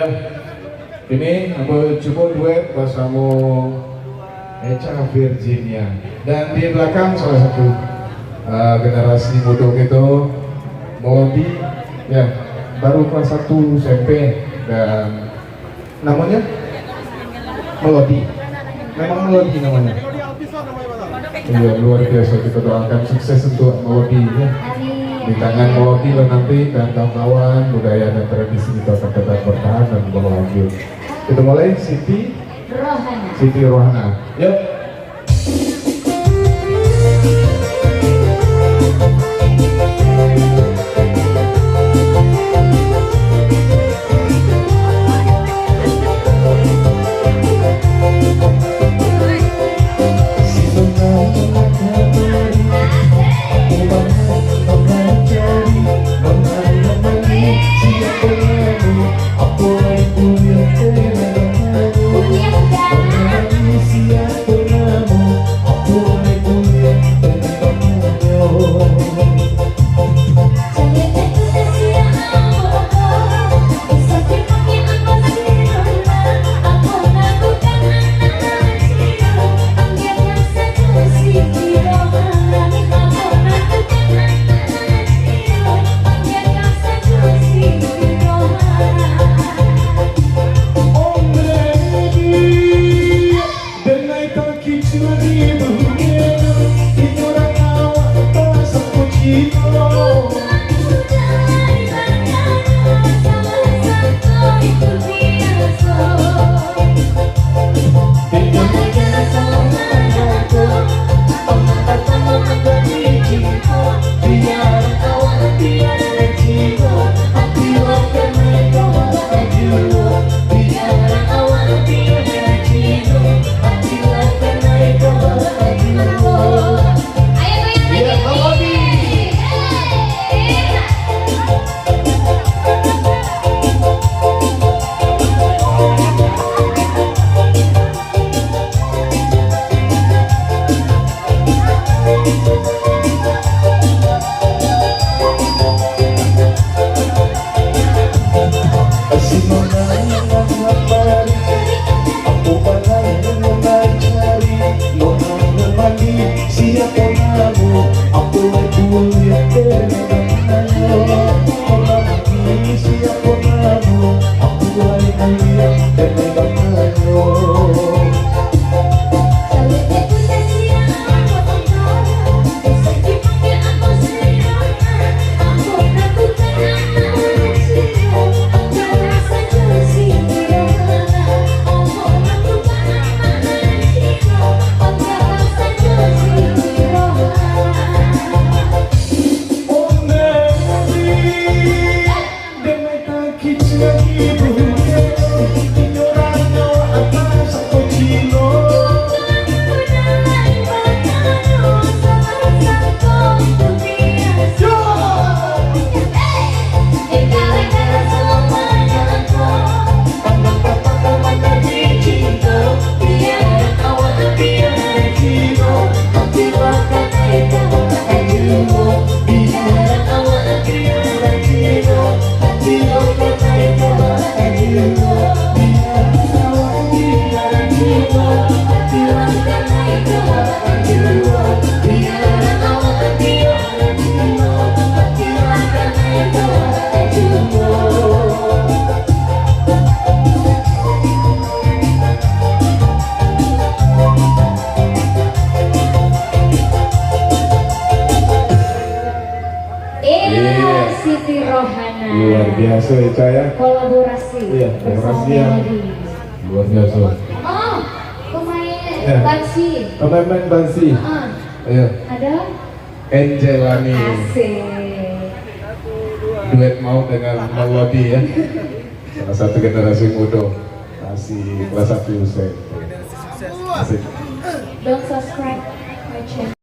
Ya, ini aku coba duet bersama Echa Virginia. Dan di belakang salah satu generasi muda kita, Melody, ya baru kelas 1 SMP dan namanya Melody. Memang Melody namanya. Iya, luar biasa, kita doakan sukses untuk Melody ya. Di tangan Melody lah nanti dan kawan-kawan, budaya dan tradisi kita akan tetap bertahan dan berlanjut. Kita mulai Siti Rohana. Yuk. Siti Rohana. Luar biasa Echa ya. Kolaborasi. Iya, kolaborasi yang luar biasa. Oh, pemain Bansi. Pemain Bansi. Ayo. Ada Angelani. Asik. Duet mau dengan Melody ya. Salah satu generasi muda. Masih kelas 1 saya. Asik. Don't subscribe my channel.